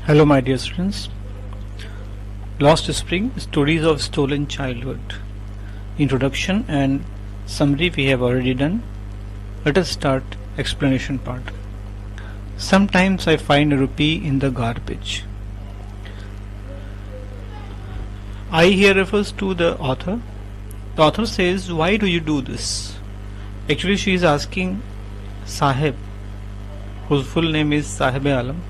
Hello, my dear students. Lost Spring Stories of Stolen Childhood. Introduction and summary we have already done. Let us start explanation part. Sometimes I find a rupee in the garbage. I here refers to the author. The author says, why do you do this? Actually, she is asking Sahib, whose full name is Sahib-e-Alam,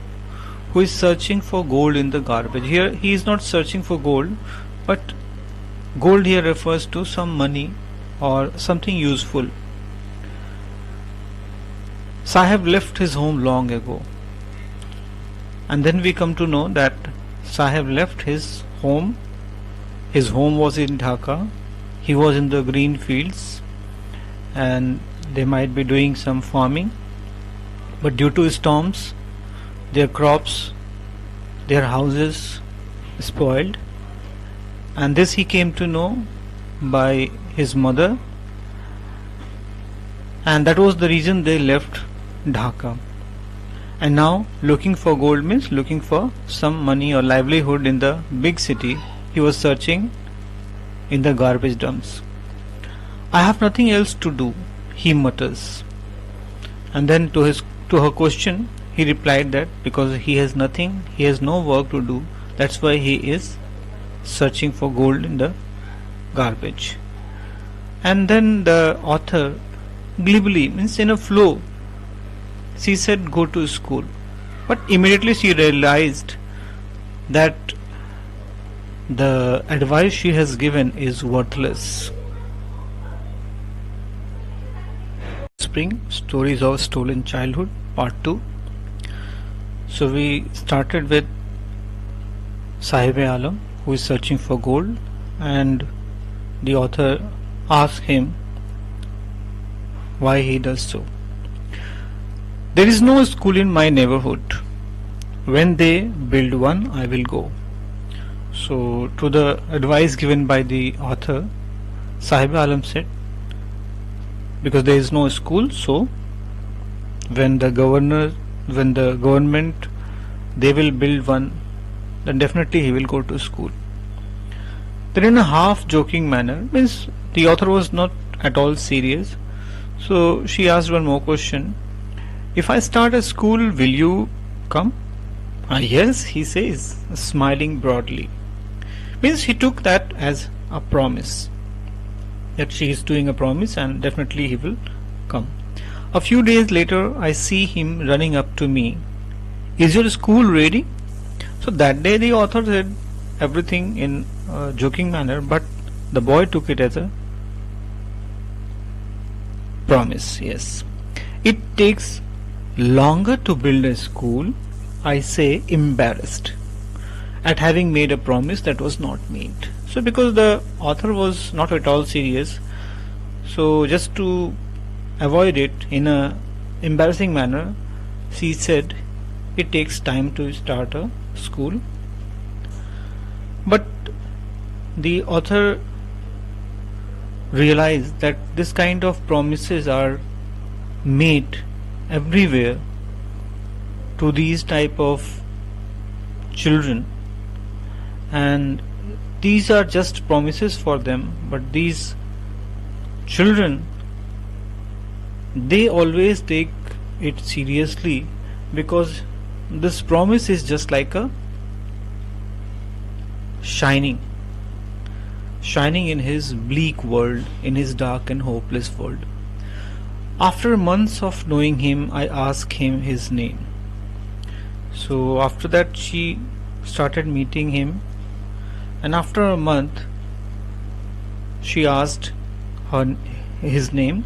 who is searching for gold in the garbage. Here he is not searching for gold, but gold here refers to some money or something useful. Sahib left his home long ago, and then we come to know that Sahib left his home. His home was in Dhaka. He was in the green fields, and they might be doing some farming, but due to storms their crops, their houses spoiled, and this he came to know by his mother, and that was the reason they left Dhaka. And now looking for gold means looking for some money or livelihood in the big city. He was searching in the garbage dumps. I have nothing else to do, he mutters. And then to her question, he replied that because he has nothing, he has no work to do, that's why he is searching for gold in the garbage. And then the author glibly, means in a flow, she said go to school. But immediately she realized that the advice she has given is worthless. Spring Stories of Stolen Childhood Part 2. So we started with Sahib-e-Alam, who is searching for gold, and the author asks him why he does so. There is no school in my neighborhood. When they build one, I will go. So to the advice given by the author, Sahib-e-Alam said, because there is no school, so when the government they will build one, then definitely he will go to school. Then in a half joking manner, means the author was not at all serious, so she asked one more question. If I start a school, will you come? Yes, he says, smiling broadly. Means he took that as a promise, that she is doing a promise and definitely he will come. A few days later, I see him running up to me. Is your school ready? So that day the author said everything in a joking manner, but the boy took it as a promise. Yes. It takes longer to build a school, I say, embarrassed at having made a promise that was not made. So because the author was not at all serious, so just to avoid it in a embarrassing manner, she said it takes time to start a school. But the author realized that this kind of promises are made everywhere to these type of children, and these are just promises for them, but these children, they always take it seriously, because this promise is just like a shining in his bleak world, in his dark and hopeless world. After months of knowing him, I asked him his name. So after that she started meeting him, and after a month she asked his name,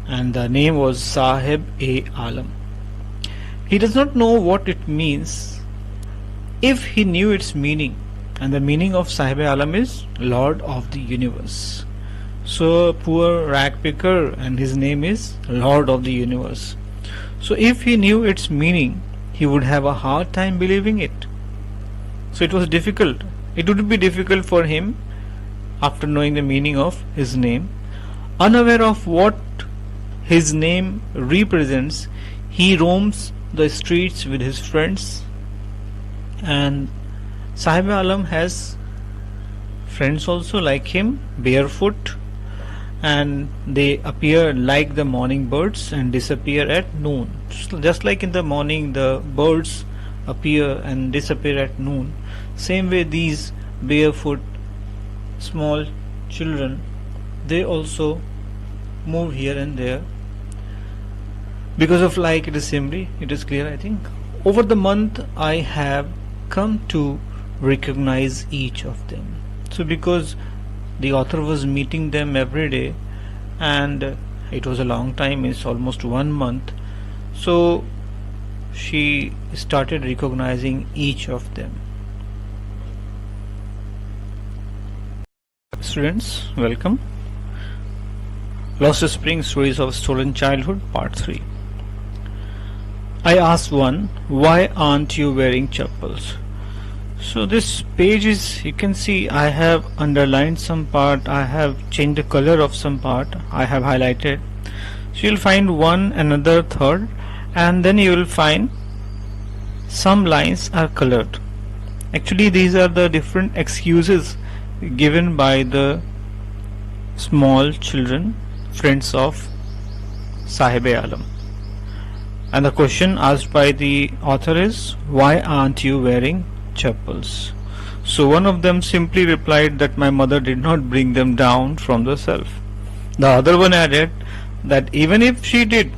and the name was Sahib-e-Alam. He does not know what it means. If he knew its meaning, and the meaning of Sahib-e-Alam is Lord of the Universe. So a poor rag picker, and his name is Lord of the Universe. So if he knew its meaning, he would have a hard time believing it. So it was difficult. It would be difficult for him after knowing the meaning of his name. Unaware of what his name represents, he roams the streets with his friends And Sahib Alam has friends also like him, barefoot, and they appear like the morning birds and disappear at noon. Just like in the morning the birds appear and disappear at noon, same way these barefoot small children, they also move here and there. Because of like it is simply, it is clear I think. Over the month I have come to recognize each of them. So because the author was meeting them every day and it was a long time, it's almost 1 month, so she started recognizing each of them. Students, welcome. Lost Spring Stories of Stolen Childhood Part 3. I asked one, why aren't you wearing chappals? So this page is, you can see I have underlined some part, I have changed the color of some part, I have highlighted. So you'll find one, another, third, and then you will find some lines are colored. Actually these are the different excuses given by the small children, friends of Sahib Alam. And the question asked by the author is, why aren't you wearing chappals? So one of them simply replied that my mother did not bring them down from the shelf. The other one added that even if she did,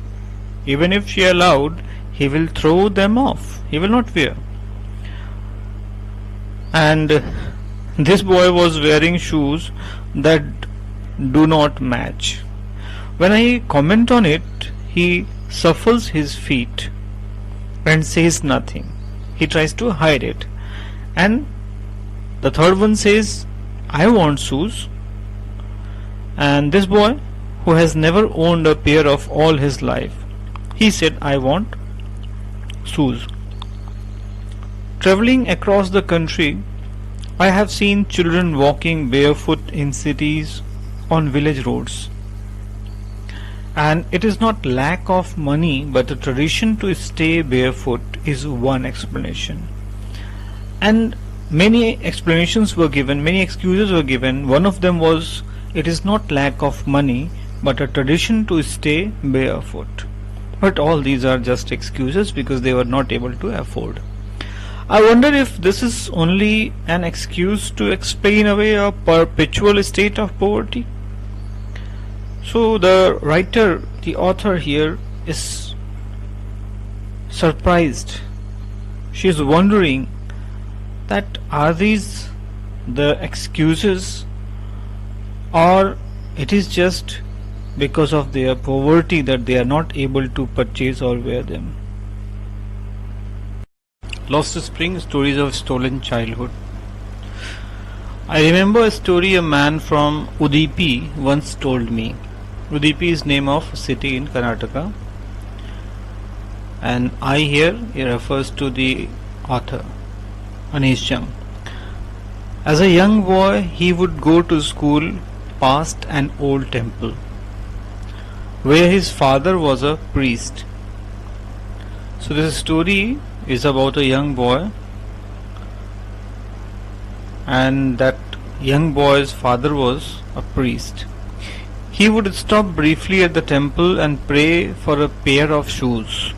even if she allowed, he will throw them off, he will not wear. And this boy was wearing shoes that do not match. When I comment on it, he shuffles his feet and says nothing. He tries to hide it. And the third one says, I want shoes. And this boy, who has never owned a pair of all his life, he said, I want shoes. Traveling across the country, I have seen children walking barefoot in cities on village roads. And it is not lack of money, but the tradition to stay barefoot is one explanation. And many explanations were given, many excuses were given. One of them was, it is not lack of money, but a tradition to stay barefoot. But all these are just excuses because they were not able to afford. I wonder if this is only an excuse to explain away a perpetual state of poverty. So the writer, the author here is surprised. She is wondering that are these the excuses, or it is just because of their poverty that they are not able to purchase or wear them. Lost Spring Stories of Stolen Childhood. I remember a story a man from Udupi once told me. Udupi is name of city in Karnataka, and I here it refers to the author Anish Jung. As a young boy, he would go to school past an old temple where his father was a priest. So this story is about a young boy, and that young boy's father was a priest. He would stop briefly at the temple and pray for a pair of shoes.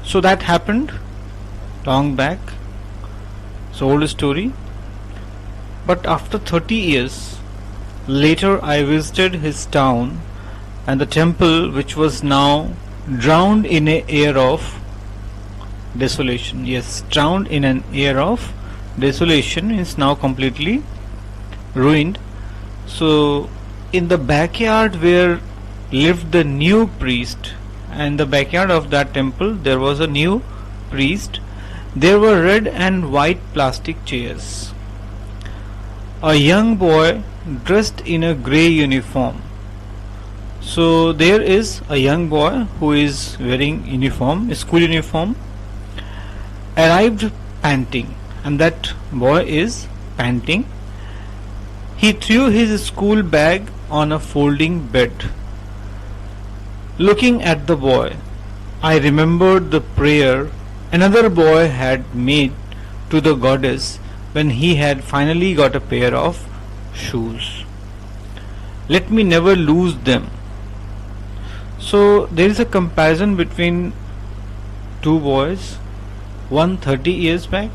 So that happened long back. It's an old story. But after 30 years later, I visited his town, and the temple, which was now drowned in an air of desolation. Yes, drowned in an air of desolation, is now completely ruined. So in the backyard where lived the new priest, and the backyard of that temple there was a new priest, there were red and white plastic chairs. A young boy dressed in a grey uniform. So there is a young boy who is wearing uniform, school uniform, arrived panting, and that boy is panting. He threw his school bag on a folding bed. Looking at the boy, I remembered the prayer another boy had made to the goddess when he had finally got a pair of shoes. Let me never lose them. So there is a comparison between two boys, one 30 years back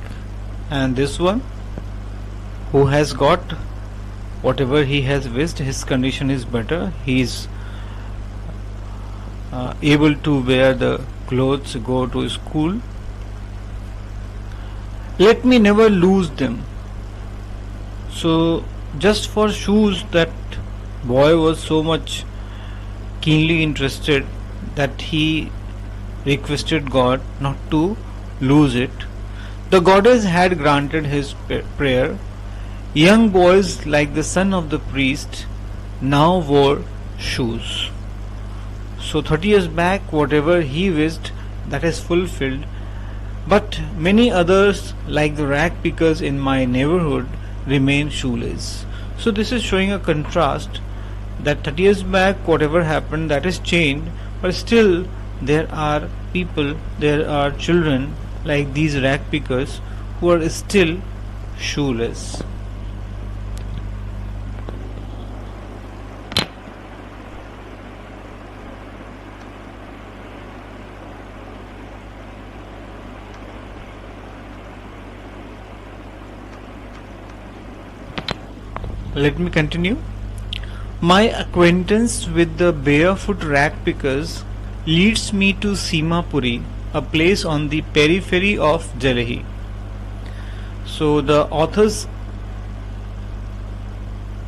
and this one who has got whatever he has wished. His condition is better. He is able to wear the clothes, go to school. Let me never lose them. So just for shoes, that boy was so much keenly interested that he requested God not to lose it. The goddess had granted his prayer. Young boys like the son of the priest now wore shoes. So 30 years back, whatever he wished, that is fulfilled. But many others, like the rag pickers in my neighborhood, remain shoeless. So this is showing a contrast that 30 years back, whatever happened, that is changed, but still there are people, there are children like these rag pickers who are still shoeless. Let me continue. My acquaintance with the barefoot rag pickers leads me to Simapuri, a place on the periphery of Delhi. So the author's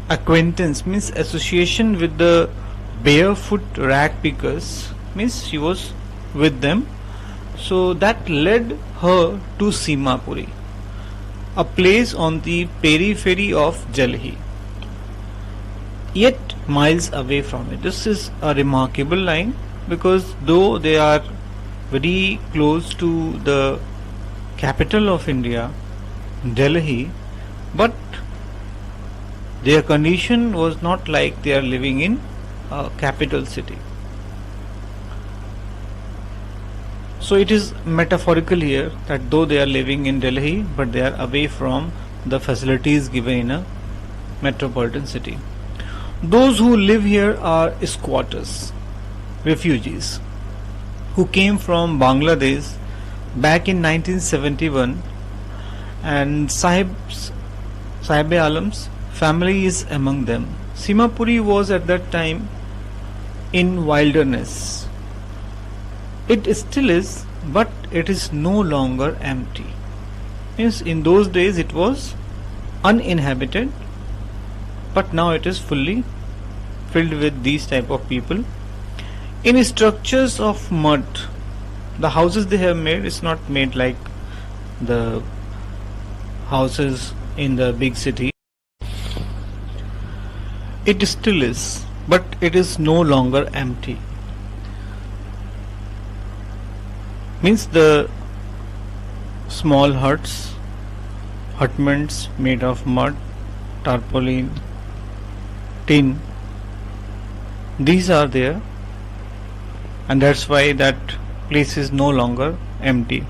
acquaintance means association with the barefoot rag pickers, means she was with them. So that led her to Simapuri, a place on the periphery of Delhi, yet miles away from it. This is a remarkable line because though they are very close to the capital of India, Delhi, but their condition was not like they are living in a capital city. So it is metaphorical here that though they are living in Delhi, but they are away from the facilities given in a metropolitan city. Those who live here are squatters, refugees, who came from Bangladesh back in 1971, and Sahib-e-Alam's family is among them. Simapuri was at that time in wilderness. It still is, but it is no longer empty. Means in those days it was uninhabited, but now it is fully filled with these type of people. In structures of mud, the houses they have made is not made like the houses in the big city. It still is, but it is no longer empty. Means the small huts, hutments made of mud, tarpaulin, tin, these are there, and that's why that place is no longer empty.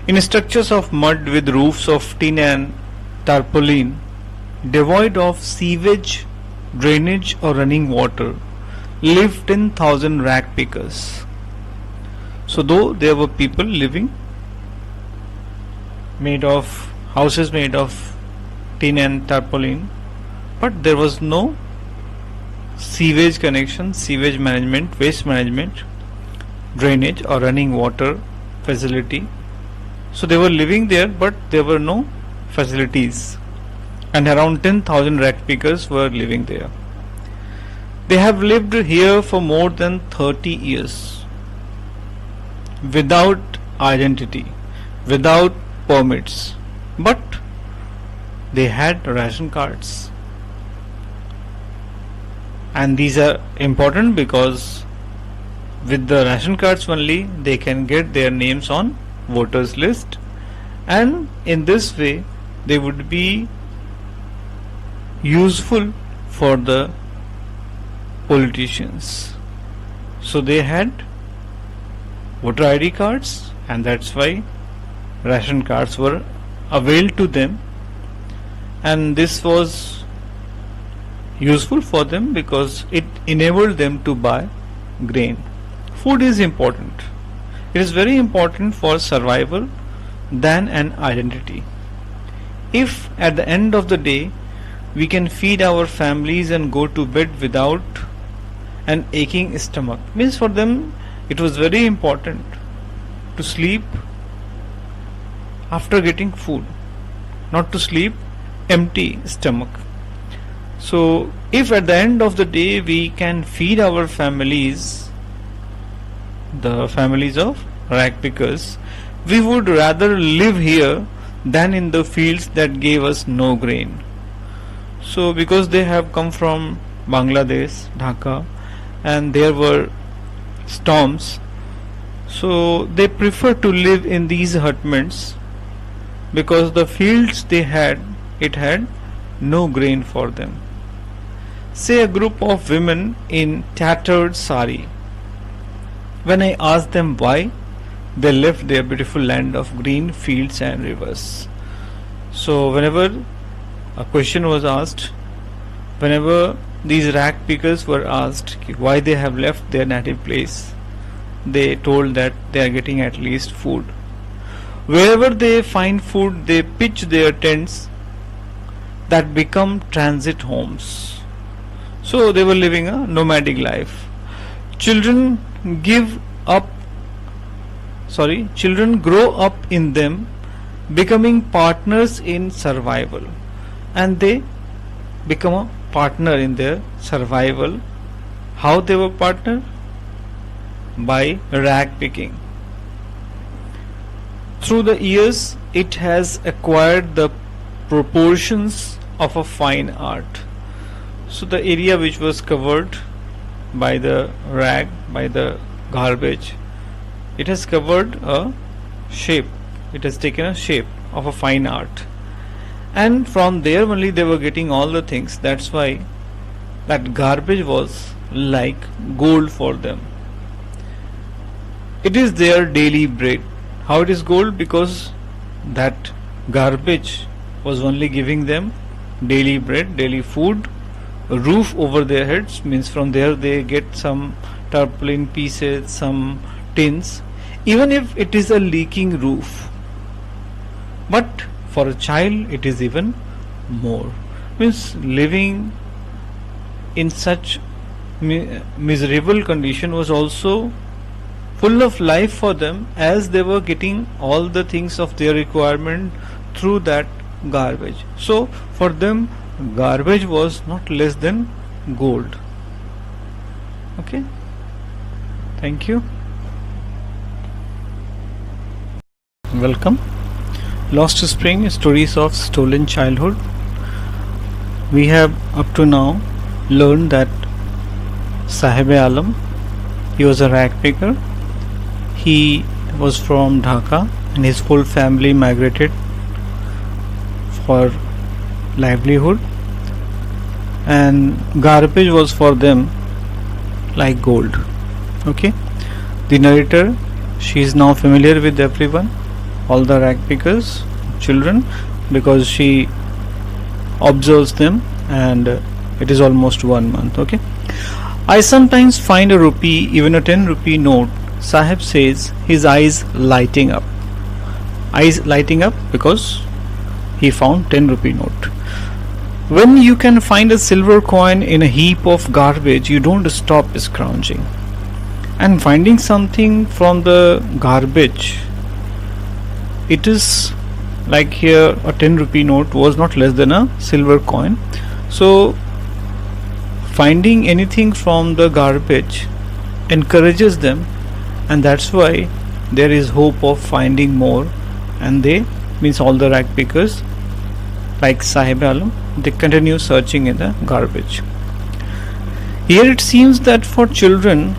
In structures of mud with roofs of tin and tarpaulin, devoid of sewage, drainage or running water, lived 10,000 rag pickers. So though there were people living made of houses made of tin and tarpaulin, but there was no sewage connection, sewage management, waste management, drainage or running water facility. So they were living there, but there were no facilities, and around 10,000 rag pickers were living there. They have lived here for more than 30 years without identity, without permits, but they had ration cards. And these are important because with the ration cards only they can get their names on voters list, and in this way they would be useful for the politicians. So they had voter ID cards and that's why ration cards were availed to them, and this was useful for them because it enabled them to buy grain. Food is important. It is very important for survival than an identity. If at the end of the day we can feed our families and go to bed without an aching stomach, means for them it was very important to sleep after getting food, not to sleep empty stomach. So if at the end of the day we can feed our families, the families of rag pickers, we would rather live here than in the fields that gave us no grain. So because they have come from Bangladesh, Dhaka, and there were storms, so they prefer to live in these hutments because the fields they had, it had no grain for them. Say a group of women in tattered sari. When I asked them why, they left their beautiful land of green fields and rivers. So whenever a question was asked, whenever these rag pickers were asked why they have left their native place, they told that they are getting at least food. Wherever they find food, they pitch their tents that become transit homes. So they were living a nomadic life. Children grow up in them, becoming partners in survival, and they become a partner in their survival. How they were partner? By rag picking. Through the years, it has acquired the proportions of a fine art. So the area which was covered by the rag, by the garbage, it has covered a shape. It has taken a shape of a fine art. And from there only they were getting all the things. That's why that garbage was like gold for them. It is their daily bread. How it is gold? Because that garbage was only giving them daily bread, daily food, a roof over their heads, means from there they get some tarpaulin pieces, some tins, even if it is a leaking roof. But for a child it is even more. Means living in such miserable condition was also full of life for them, as they were getting all the things of their requirement through that garbage. So for them garbage was not less than gold. Okay, thank you. Welcome. Lost Spring, stories of stolen childhood. We have up to now learned that Sahib Alam, he was a rag picker. He was from Dhaka and his whole family migrated for livelihood, and garbage was for them like gold. Okay, the narrator, she is now familiar with everyone, all the rag pickers children, because she observes them, and it is almost 1 month. Okay, I sometimes find a rupee, even a 10 rupee note. Sahib says, his eyes lighting up. Eyes lighting up because he found 10 rupee note. When you can find a silver coin in a heap of garbage, you don't stop scrounging. And finding something from the garbage, it is like here a 10 rupee note was not less than a silver coin. So finding anything from the garbage encourages them, and that's why there is hope of finding more, and they, means all the rag pickers like Sahib Alam, they continue searching in the garbage. Here it seems that for children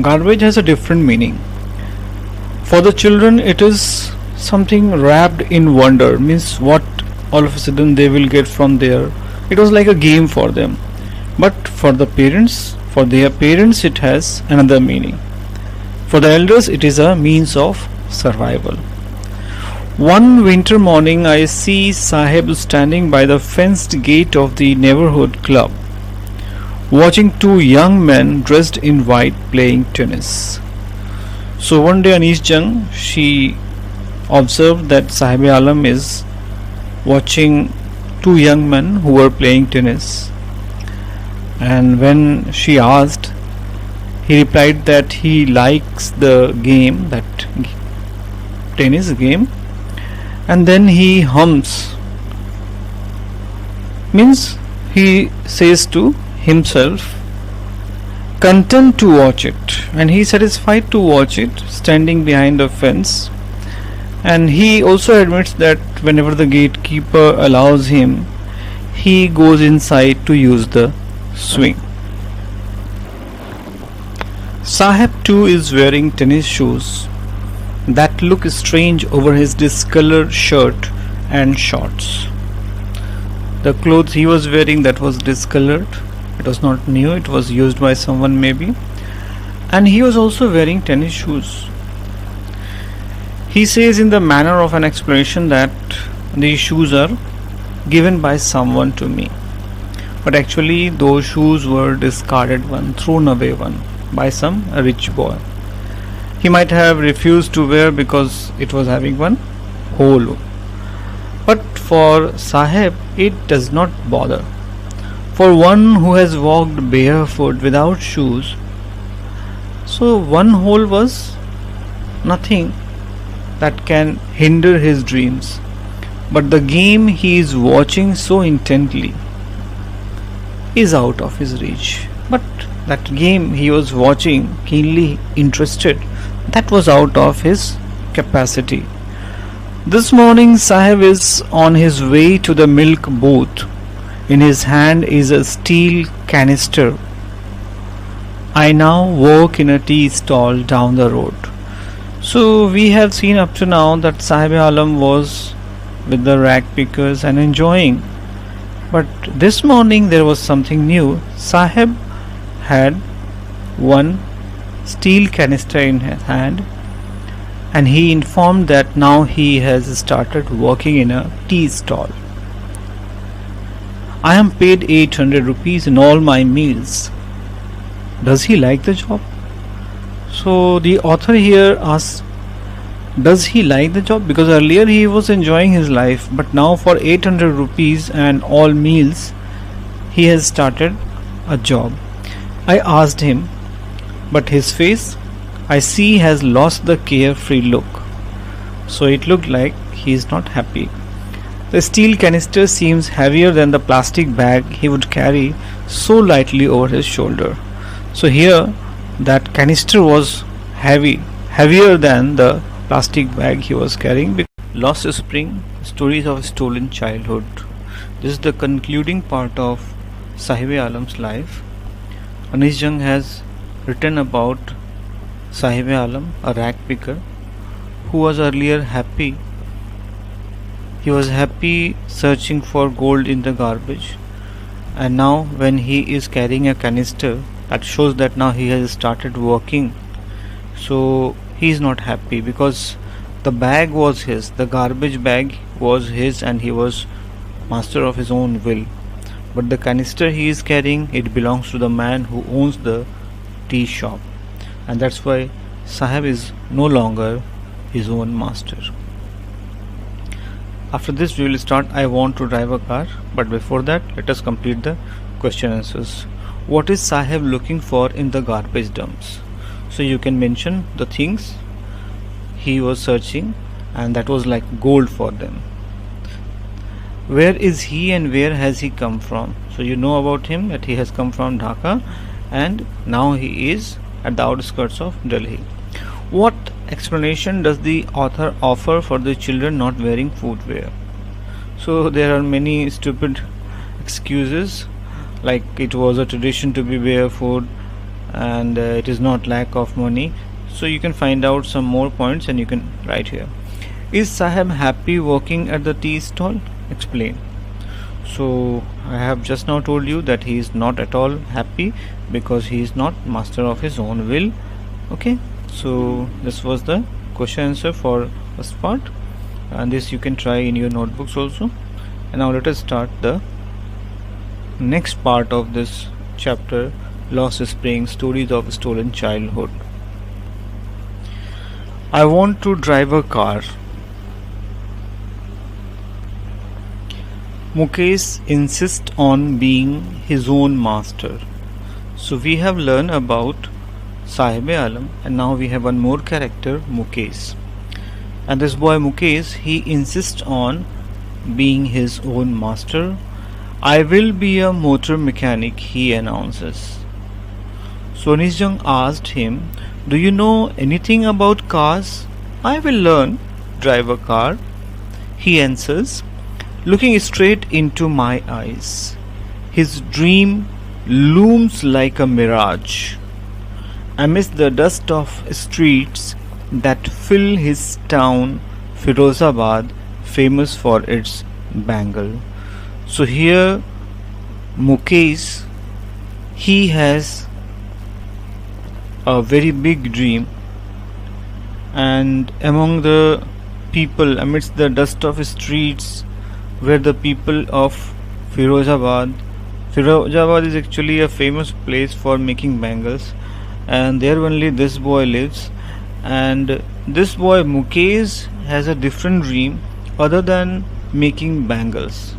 garbage has a different meaning. For the children it is something wrapped in wonder, means what all of a sudden they will get from there. It was like a game for them. But for the parents, for their parents, it has another meaning. For the elders, it is a means of survival. One winter morning, I see Sahib standing by the fenced gate of the neighborhood club, watching two young men dressed in white playing tennis. So one day, Anish Jung, she observed that Sahib Alam is watching two young men who were playing tennis. And when she asked, he replied that he likes the game, that tennis game, and then he hums, means he says to himself, content to watch it, and he satisfied to watch it standing behind a fence. And he also admits that whenever the gatekeeper allows him, he goes inside to use the swing. Sahib too is wearing tennis shoes that look strange over his discolored shirt and shorts. The clothes he was wearing, that was discolored, it was not new, it was used by someone maybe, and he was also wearing tennis shoes. He says in the manner of an explanation that these shoes are given by someone to me, but actually those shoes were discarded one, thrown away one, by some rich boy. He might have refused to wear because it was having one hole. But for Sahib, it does not bother. For one who has walked barefoot without shoes, so one hole was nothing that can hinder his dreams. But the game he is watching so intently is out of his reach. But that game he was watching, keenly interested, that was out of his capacity. This morning Sahib is on his way to the milk booth. In his hand is a steel canister. I now work in a tea stall down the road. So we have seen up to now that Sahib Alam was with the rag pickers and enjoying. But this morning there was something new. Sahib had one steel canister in his hand, and he informed that now he has started working in a tea stall. I am paid 800 rupees in all my meals. Does he like the job? So the author here asks, does he like the job? Because earlier he was enjoying his life, but now for 800 rupees and all meals, he has started a job. I asked him, but his face, I see, has lost the carefree look. So it looked like he is not happy. The steel canister seems heavier than the plastic bag he would carry so lightly over his shoulder. So here, that canister was heavier than the plastic bag he was carrying. Lost Spring, Stories of a Stolen Childhood. This is the concluding part of Sahib Alam's life. Anish Jung has written about Sahib Alam, a rag picker, who was earlier happy. He was happy searching for gold in the garbage, and now when he is carrying a canister, that shows that now he has started working. So he is not happy because the bag was his, the garbage bag was his, and he was master of his own will. But the canister he is carrying, it belongs to the man who owns the tea shop, and that's why Sahib is no longer his own master. After this we will start I want to drive a car, but before that let us complete the question answers. What is Sahib looking for in the garbage dumps? So you can mention the things he was searching, and that was like gold for them. Where is he and where has he come from? So you know about him that he has come from Dhaka and now he is at the outskirts of Delhi. What explanation does the author offer for the children not wearing footwear? So there are many stupid excuses, like it was a tradition to be barefoot and it is not lack of money. So you can find out some more points and you can write here. Is Sahib happy working at the tea stall? Explain. So I have just now told you that he is not at all happy because he is not master of his own will. Okay, so this was the question answer for first part, and this you can try in your notebooks also. And now let us start the next part of this chapter, Lost Spring, Stories of Stolen Childhood. I want to drive a car. Mukesh insists on being his own master. So we have learned about Sahib-e-Alam, and now we have one more character, Mukesh. And this boy Mukesh, he insists on being his own master. I will be a motor mechanic, he announces. So Nisjang asked him, do you know anything about cars? I will learn, drive a car, he answers, looking straight into my eyes. His dream looms like a mirage amidst the dust of streets that fill his town, Firozabad, famous for its bangle. So here Mukesh, he has a very big dream, and among the people, amidst the dust of streets, where the people of Firozabad is actually a famous place for making bangles, and there only this boy lives. And this boy Mukesh has a different dream other than making bangles.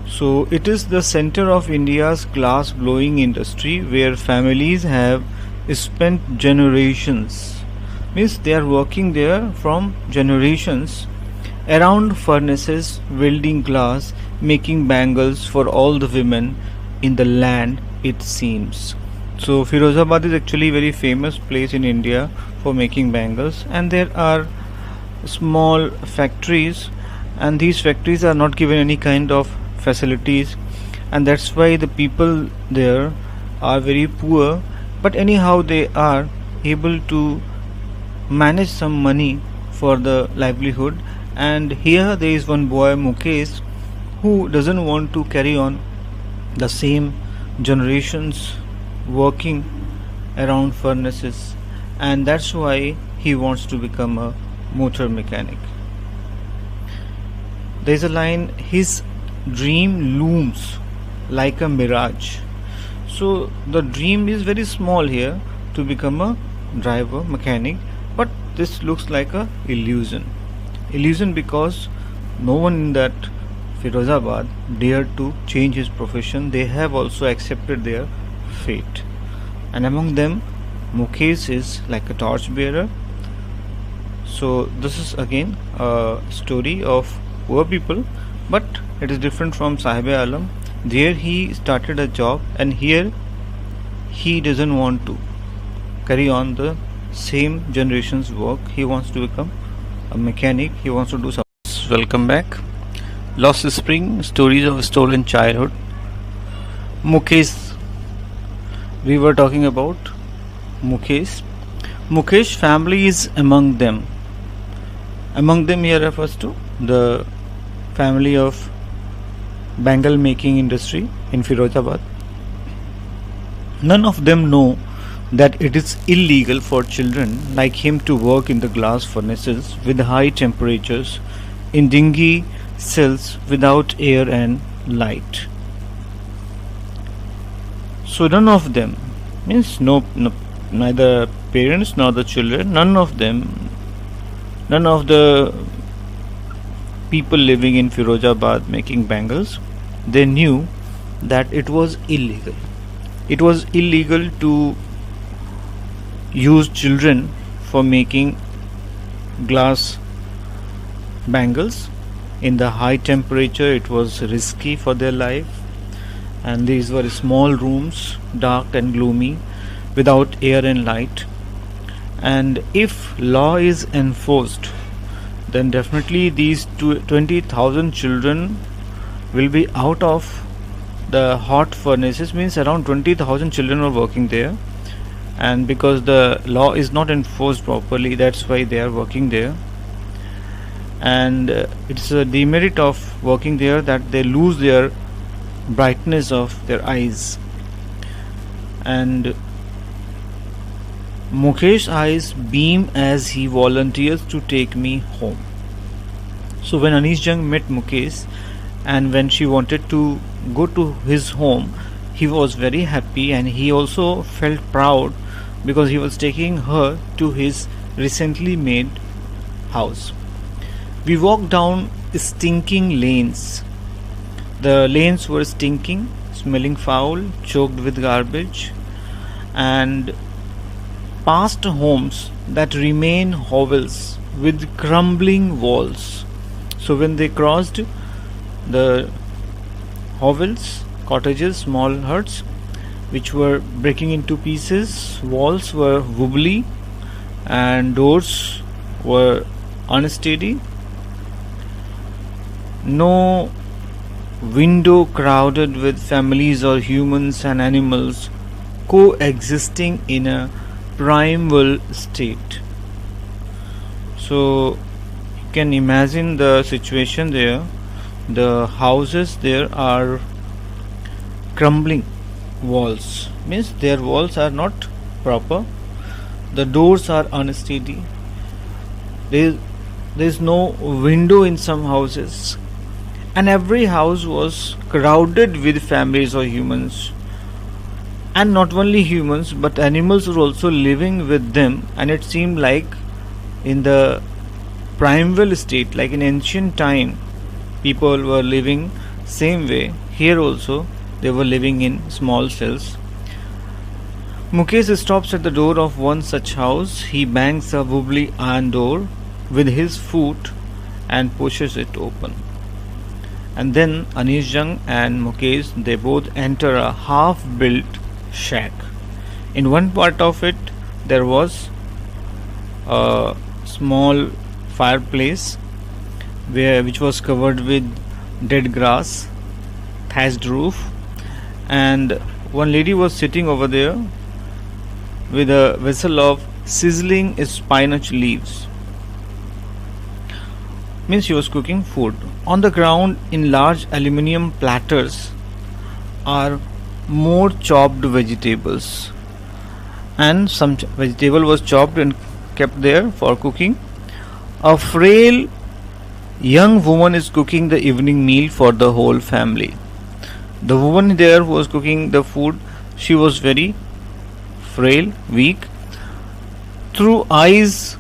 So it is the center of India's glass blowing industry, where families have spent generations, means they are working there from generations, around furnaces, welding glass, making bangles for all the women in the land, it seems. So Firozabad is actually a very famous place in India for making bangles, and there are small factories, and these factories are not given any kind of facilities, and that's why the people there are very poor, but anyhow they are able to manage some money for the livelihood. And here there is one boy Mukesh who doesn't want to carry on the same generations working around furnaces, and that's why he wants to become a motor mechanic. There is a line, his dream looms like a mirage. So the dream is very small here, to become a driver mechanic, but this looks like a illusion because no one in that Firozabad dared to change his profession. They have also accepted their fate, and among them Mukesh is like a torch bearer. So this is again a story of poor people, but it is different from Sahib-e-Alam. There he started a job, and here he doesn't want to carry on the same generation's work. He wants to become a mechanic, he wants to do something. Welcome back. Lost Spring, Stories of Stolen Childhood. Mukesh, we were talking about Mukesh. Mukesh family is among them. Among them here refers to the family of bangle making industry in Firozabad. None of them know that it is illegal for children like him to work in the glass furnaces with high temperatures, in dingy cells without air and light. So none of them, means neither parents nor the children, none of the people living in Firozabad making bangles, they knew that it was illegal. It was illegal to use children for making glass bangles in the high temperature. It was risky for their life, and these were small rooms, dark and gloomy, without air and light. And if law is enforced, then definitely these 20,000 children will be out of the hot furnaces, means around 20,000 children are working there, and because the law is not enforced properly, that's why they are working there. And it's a demerit of working there that they lose their brightness of their eyes. And Mukesh's eyes beam as he volunteers to take me home. So when Anish Jung met Mukesh and when she wanted to go to his home, he was very happy and he also felt proud because he was taking her to his recently made house. We walked down stinking lanes. The lanes were stinking, smelling foul, choked with garbage, and past homes that remain hovels with crumbling walls. So when they crossed the hovels, cottages, small huts, which were breaking into pieces, walls were wobbly, and doors were unsteady. No window crowded with families or humans and animals coexisting in a primal state. So you can imagine the situation there. The houses there are crumbling walls, means their walls are not proper, the doors are unsteady, there is no window in some houses, and every house was crowded with families or humans, and not only humans but animals were also living with them, and it seemed like in the primeval state, like in ancient time people were living same way. Here also they were living in small cells. Mukesh stops at the door of one such house. He bangs a wobbly iron door with his foot and pushes it open. And then Anish Jung and Mukesh, they both enter a half-built shack. In one part of it there was a small fireplace which was covered with dead grass, thatched roof, and one lady was sitting over there with a vessel of sizzling spinach leaves. Means she was cooking food. On the ground in large aluminium platters are more chopped vegetables, and some vegetable was chopped and kept there for cooking. A frail young woman is cooking the evening meal for the whole family. The woman there who was cooking the food, she was very frail, weak. Through eyes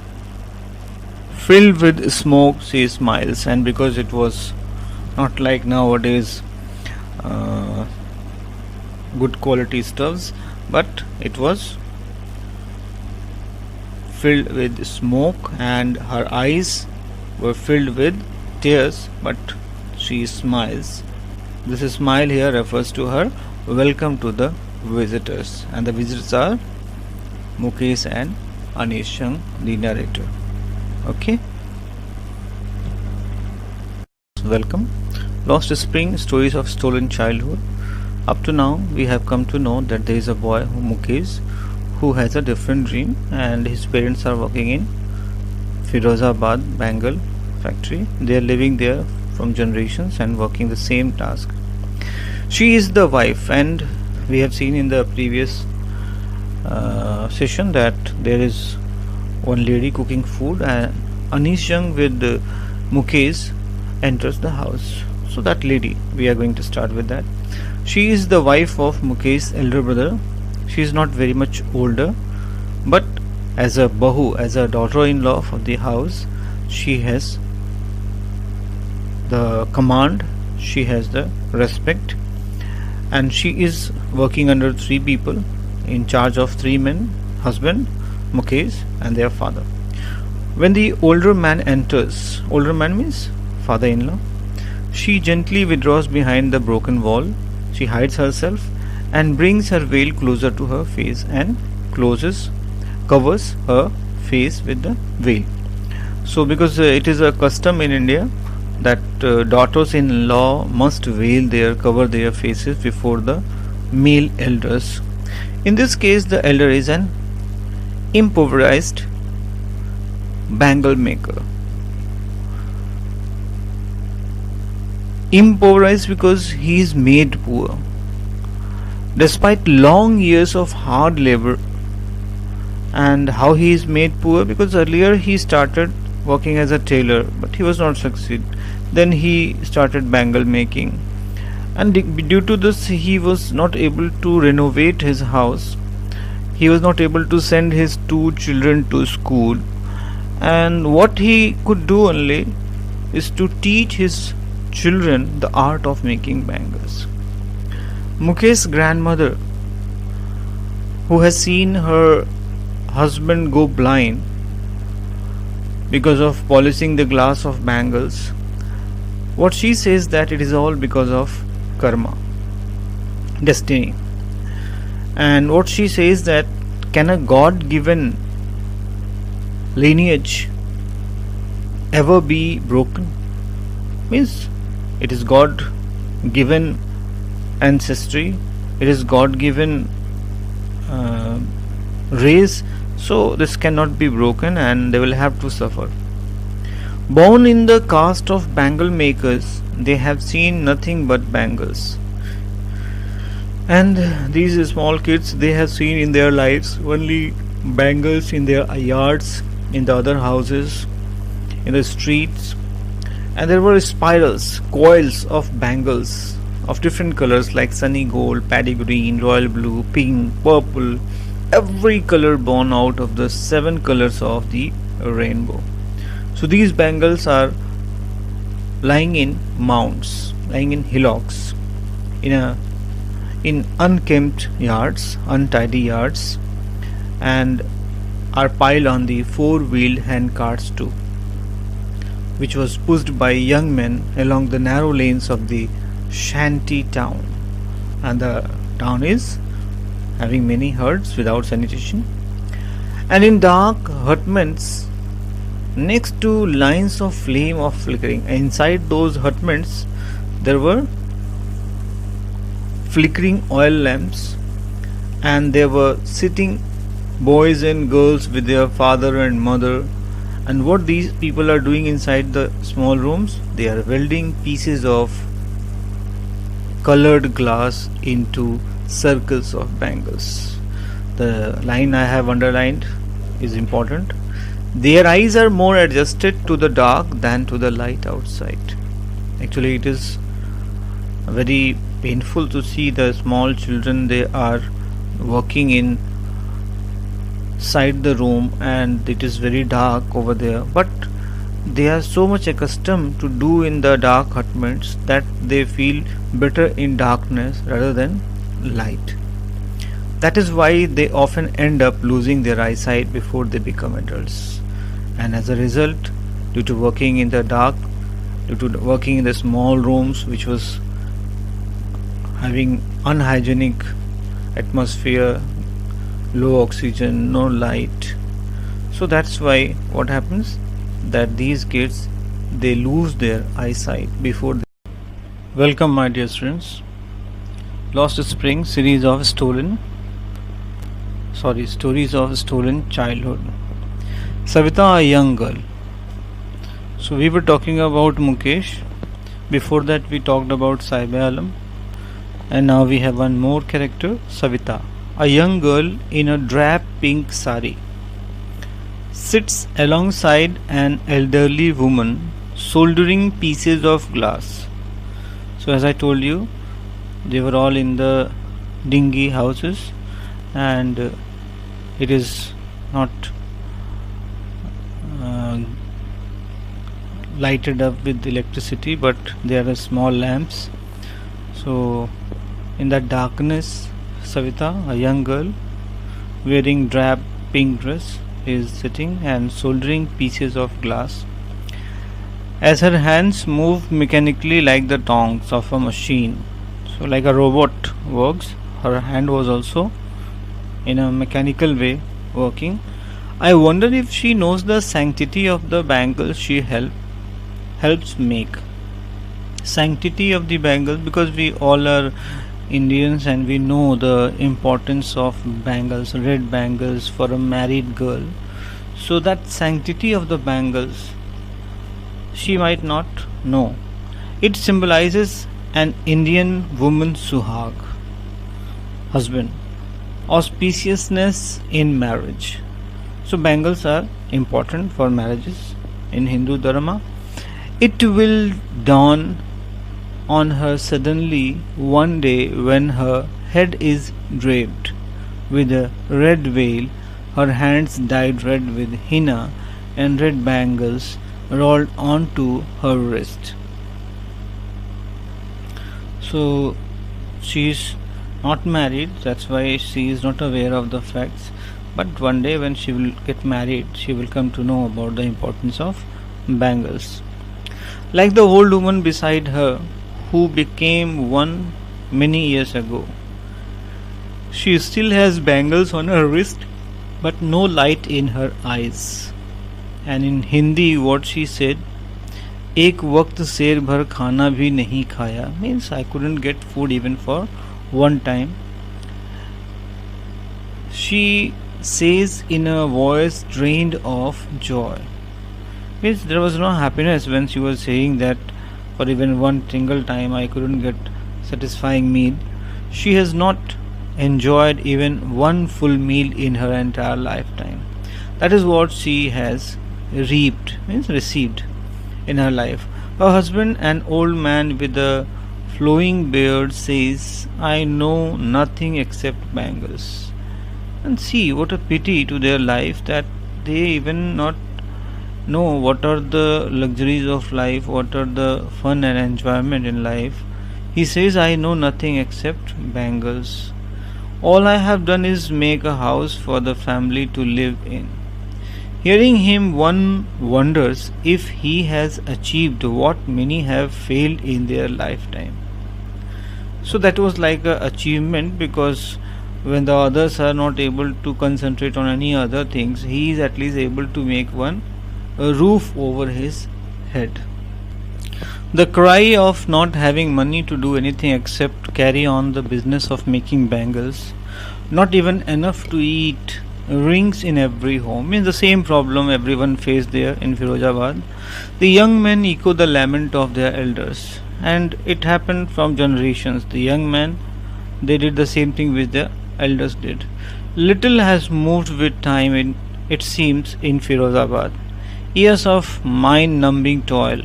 filled with smoke, she smiles, and because it was not like nowadays good quality stuffs, but it was filled with smoke and her eyes were filled with tears, but she smiles. This smile here refers to her welcome to the visitors, and the visitors are Mukesh and Anish Jung, the narrator. Okay, welcome. Lost Spring, Stories of Stolen Childhood. Up to now we have come to know that there is a boy, Mukesh, who has a different dream, and his parents are working in Firozabad Bengal factory. They are living there from generations and working the same task. She is the wife, and we have seen in the previous session that there is one lady cooking food, and Anish Jung with Mukesh enters the house. So that lady, we are going to start with that. She is the wife of Mukesh's elder brother. She is not very much older, but as a bahu, as a daughter-in-law of the house, she has the command, she has the respect, and she is working under 3 people, in charge of 3 men: husband, Mukesh, and their father. When the older man enters, older man means father-in-law, she gently withdraws behind the broken wall. She hides herself and brings her veil closer to her face and covers her face with the veil. So because it is a custom in India that daughters-in-law must cover their faces before the male elders. In this case, the elder is an impoverished bangle maker. Impoverished because he is made poor. Despite long years of hard labor, and how he is made poor, because earlier he started working as a tailor but he was not succeed. Then he started bangle making, and due to this he was not able to renovate his house. He was not able to send his two children to school, and what he could do only is to teach his children the art of making bangles. Mukesh's grandmother, who has seen her husband go blind because of polishing the glass of bangles, what she says that it is all because of karma, destiny. And what she says that, can a god given lineage ever be broken? Means it is god given ancestry, it is god given race, so this cannot be broken and they will have to suffer. Born in the caste of bangle makers, they have seen nothing but bangles. And these small kids, they have seen in their lives only bangles in their yards, in the other houses, in the streets. And there were spirals, coils of bangles of different colors like sunny gold, paddy green, royal blue, pink, purple, every color born out of the 7 colors of the rainbow. So these bangles are lying in mounds, lying in hillocks, in unkempt yards, untidy yards, and are piled on the 4-wheeled hand carts too, which was pushed by young men along the narrow lanes of the shanty town. And the town is having many huts without sanitation, and in dark hutments next to lines of flame of flickering. Inside those hutments there were flickering oil lamps, and there were sitting boys and girls with their father and mother. And what these people are doing inside the small rooms, they are welding pieces of colored glass into circles of bangles. The line I have underlined is important. Their eyes are more adjusted to the dark than to the light outside. Actually, it is very painful to see the small children. They are working inside the room and it is very dark over there, but they are so much accustomed to do in the dark hutments that they feel better in darkness rather than light. That is why they often end up losing their eyesight before they become adults. And as a result, due to working in the dark, due to working in the small rooms which was having unhygienic atmosphere, low oxygen, no light, so that's why what happens that these kids, they lose their eyesight before they. Welcome my dear students. Lost Spring series of stories of stolen childhood. Savita, a young girl. So we were talking about Mukesh. Before that we talked about Saiba Alam, and now we have one more character, Savita, a young girl in a drab pink sari, sits alongside an elderly woman soldering pieces of glass. So as I told you, they were all in the dingy houses, and it is not lighted up with electricity, but there are small lamps. So in that darkness, Savita, a young girl wearing drab pink dress, is sitting and soldering pieces of glass. As her hands move mechanically like the tongs of a machine, so like a robot works, her hand was also in a mechanical way working. I wonder if she knows the sanctity of the bangles she helps make. Sanctity of the bangles, because we all are Indians and we know the importance of bangles, red bangles for a married girl. So that sanctity of the bangles she might not know. It symbolizes an Indian woman's suhag, husband, auspiciousness in marriage. So bangles are important for marriages in Hindu Dharma. It will dawn on her suddenly one day when her head is draped with a red veil, her hands dyed red with henna, and red bangles rolled onto her wrist. So she is not married, that's why she is not aware of the facts. But one day when she will get married, she will come to know about the importance of bangles. Like the old woman beside her, who became one many years ago. She still has bangles on her wrist, but no light in her eyes. And in Hindi, what she said, एक वक्त शेर भर खाना भी नहीं खाया, means I couldn't get food even for one time. She says in a voice drained of joy. Means there was no happiness when she was saying that for even one single time I couldn't get satisfying meal. She has not enjoyed even one full meal in her entire lifetime. That is what she has reaped, means received in her life. Her husband, an old man with a flowing beard, says, I know nothing except bangles. And see what a pity to their life that they even not know what are the luxuries of life, what are the fun and enjoyment in life. He says, I know nothing except bangles. All I have done is make a house for the family to live in. Hearing him, one wonders if he has achieved what many have failed in their lifetime. So that was like a achievement, because when the others are not able to concentrate on any other things, he is at least able to make a roof over his head. The cry of not having money to do anything except carry on the business of making bangles, not even enough to eat, rings in every home. Means the same problem everyone faced there in Firozabad. The young men echo the lament of their elders, and it happened from generations. The young men, they did the same thing which the elders did. Little has moved with time, it seems, in Firozabad. Years of mind-numbing toil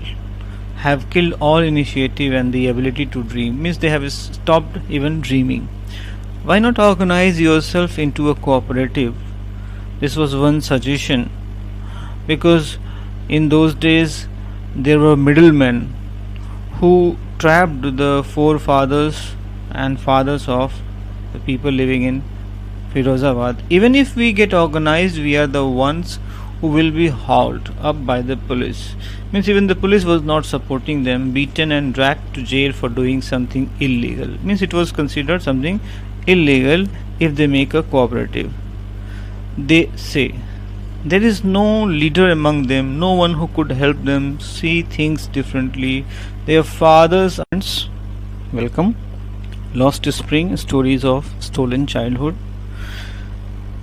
have killed all initiative and the ability to dream. Means they have stopped even dreaming. Why not organize yourself into a cooperative? This was one suggestion, because in those days there were middlemen who trapped the forefathers and fathers of the people living in Firozabad. Even if we get organized, we are the ones who will be hauled up by the police. Means even the police was not supporting them, beaten and dragged to jail for doing something illegal. Means it was considered something illegal if they make a cooperative. They say there is no leader among them, no one who could help them see things differently. Their fathers and welcome. Lost Spring, stories of stolen childhood.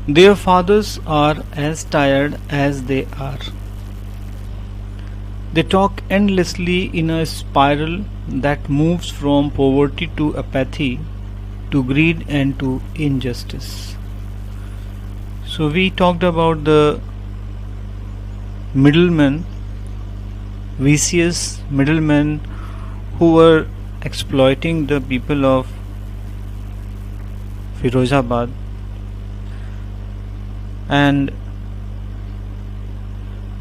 Their fathers are as tired as they are. They talk endlessly in a spiral that moves from poverty to apathy, to greed and to injustice. So we talked about the middlemen, vicious middlemen who were exploiting the people of Firozabad, and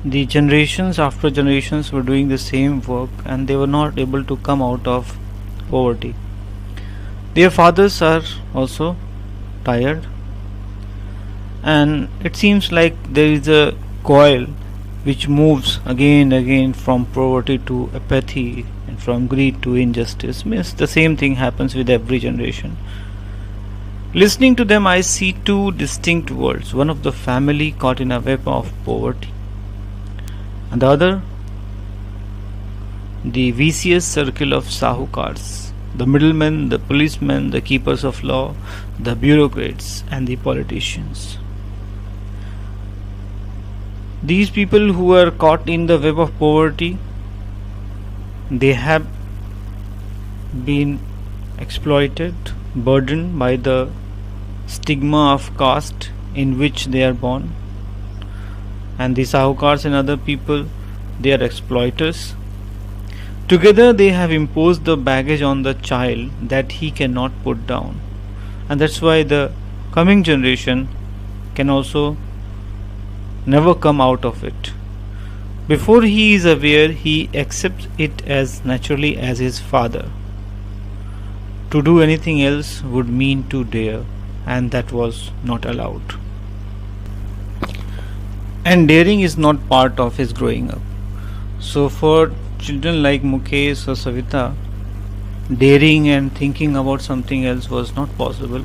the generations after generations were doing the same work, and they were not able to come out of poverty. Their fathers are also tired, and it seems like there is a coil which moves again and again from poverty to apathy and from greed to injustice. Means the same thing happens with every generation. Listening to them, I see two distinct worlds, one of the family caught in a web of poverty, and the other the vicious circle of sahukars, the middlemen, the policemen, the keepers of law, the bureaucrats, and the politicians. These people who are caught in the web of poverty, they have been exploited, burdened by the stigma of caste in which they are born. and the sahukars and other people, they are exploiters. Together they have imposed the baggage on the child that he cannot put down, and that's why the coming generation can also never come out of it. Before he is aware, he accepts it as naturally as his father. To do anything else would mean to dare, and that was not allowed. And daring is not part of his growing up. So, for children like Mukesh or Savita, daring and thinking about something else was not possible.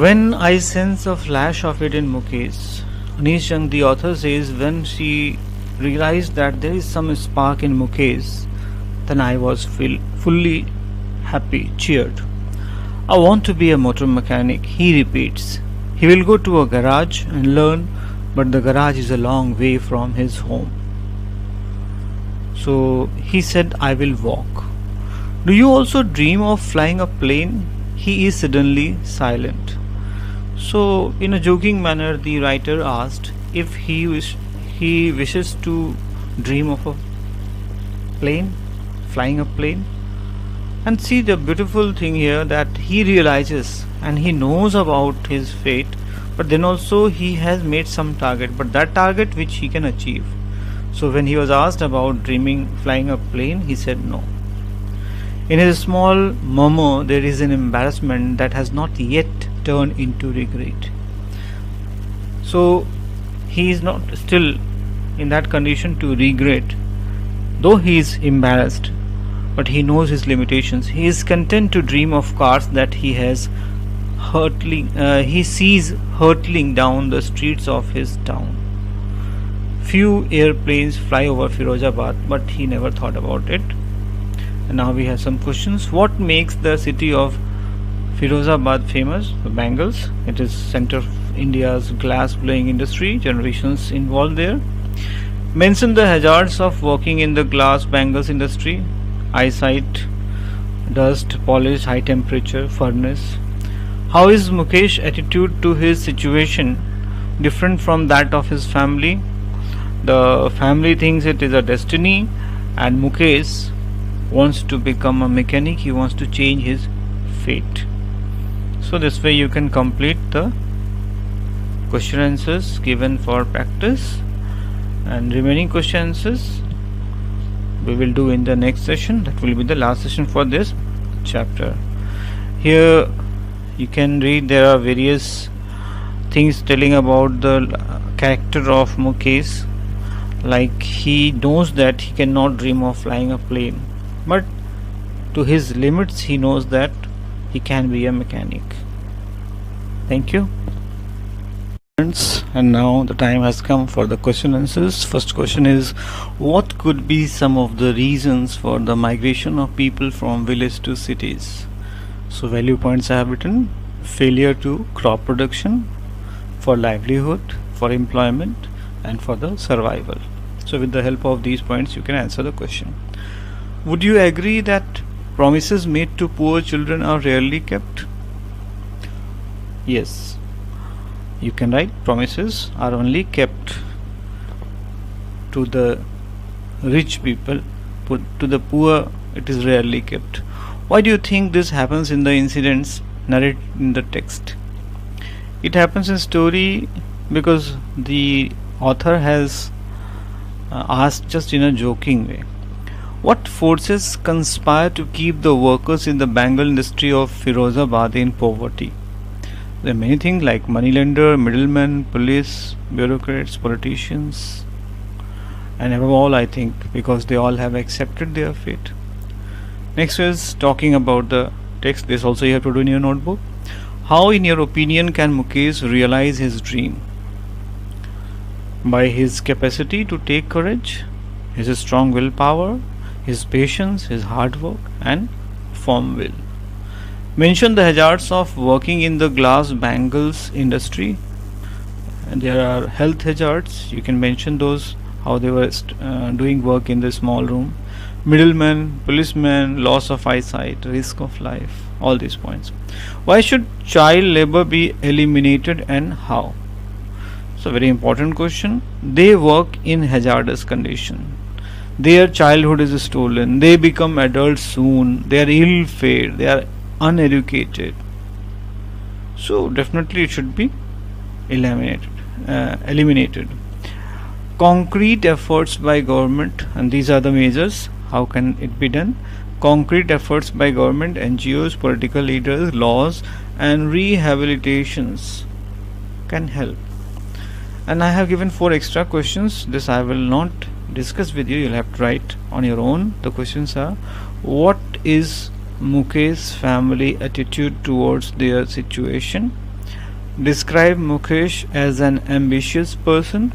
When I sense a flash of it in Mukesh, Anish Jung, the author, says when she realized that there is some spark in Mukesh, then I was fully happy, cheered. I want to be a motor mechanic, he repeats. He will go to a garage and learn, but the garage is a long way from his home. So he said, I will walk. Do you also dream of flying a plane? He is suddenly silent. So, in a joking manner, the writer asked if he wishes to dream of a plane, flying a plane. And see the beautiful thing here, that he realizes and he knows about his fate, but then also he has made some target, but that target which he can achieve. So when he was asked about dreaming flying a plane, he said no. In his small murmur, there is an embarrassment that has not yet turned into regret. So he is not still in that condition to regret, though he is embarrassed, but he knows his limitations. He is content to dream of cars that he sees hurtling down the streets of his town. Few airplanes fly over Firozabad, but he never thought about it. And now we have some questions. What makes the city of Firozabad famous? The bangles. It is center of India's glass blowing industry. Generations involved there. Mention the hazards of working in the glass bangles industry. Eyesight, dust, polish, high temperature, furnace. How is Mukesh's attitude to his situation different from that of his family? The family thinks it is a destiny, and Mukesh wants to become a mechanic. He wants to change his fate. So this way you can complete the question answers given for practice, and remaining question answers we will do in the next session. That will be the last session for this chapter. Here you can read, there are various things telling about the character of Mukesh. Like, he knows that he cannot dream of flying a plane, but to his limits he knows that he can be a mechanic. Thank you. And now the time has come for the question answers. First question is, what could be some of the reasons for the migration of people from village to cities? So value points I have written: failure to crop production, for livelihood, for employment, and for the survival. So with the help of these points you can answer the question. Would you agree that promises made to poor children are rarely kept? Yes, you can write promises are only kept to the rich people, to the poor it is rarely kept. Why do you think this happens in the incidents narrated in the text? It happens in story because the author has asked just in a joking way. What forces conspire to keep the workers in the bangle industry of Firozabad in poverty? There are many things like moneylender, middlemen, police, bureaucrats, politicians, and above all, I think, because they all have accepted their fate. Next is talking about the text. This also you have to do in your notebook. How, in your opinion, can Mukesh realize his dream? By his capacity to take courage, his strong willpower, his patience, his hard work, and firm will. Mention the hazards of working in the glass bangles industry. And there are health hazards. You can mention those, how they were doing work in the small room. Middlemen, policemen, loss of eyesight, risk of life, all these points. Why should child labor be eliminated and how? It's a very important question. They work in hazardous condition. Their childhood is stolen. They become adults soon. They are ill-fed. They are uneducated. So definitely it should be eliminated. Concrete efforts by government, and these are the measures. How can it be done? Concrete efforts by government, NGOs, political leaders, laws, and rehabilitations can help. And I have given 4 extra questions. This I will not discuss with you. You'll have to write on your own. The questions are: what is Mukesh's family attitude towards their situation? Describe Mukesh as an ambitious person.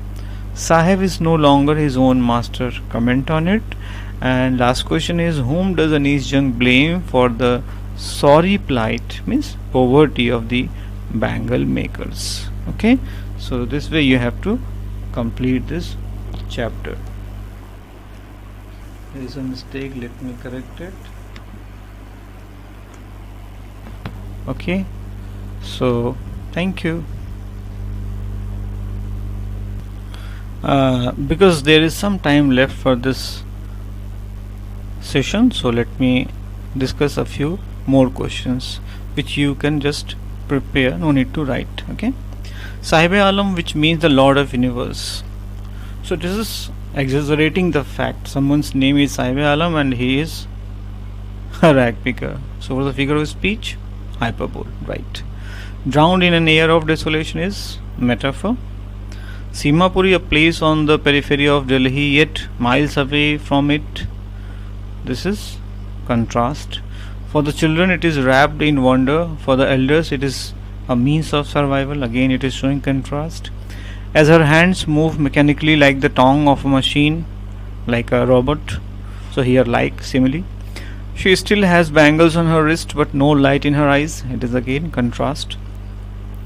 Sahib is no longer his own master. Comment on it. And last question is: whom does Anees Jung blame for the sorry plight, means poverty, of the bangle makers? Okay, so this way you have to complete this chapter. There is a mistake, let me correct it. Okay, so thank you. Because there is some time left for this session, so let me discuss a few more questions which you can just prepare, no need to write. Okay, Sahib-e-Alam, which means the Lord of Universe. So this is exaggerating the fact. Someone's name is Sahib-e-Alam and he is a rag picker. So what's the figure of speech? Hyperbole, right? Drowned in an air of desolation is metaphor. Simapuri, a place on the periphery of Delhi yet miles away from it, this is contrast. For the children it is wrapped in wonder, for the elders it is a means of survival, again it is showing contrast. As her hands move mechanically like the tongue of a machine, like a robot, so here like simile. She still has bangles on her wrist but no light in her eyes, it is again contrast.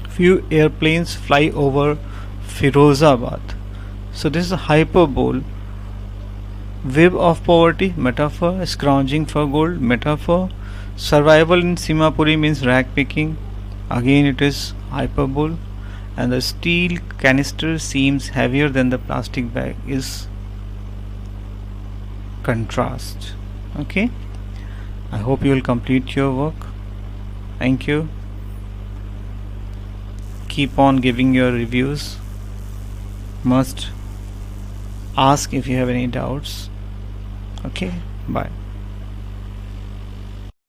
Few airplanes fly over Firozabad, so this is a hyperbole. Web of poverty, metaphor. Scrounging for gold, metaphor. Survival in Simapuri means rag picking, again it is hyperbole. And the steel canister seems heavier than the plastic bag is contrast. Okay, I hope you will complete your work. Thank you. Keep on giving your reviews. Must ask if you have any doubts. Okay, bye.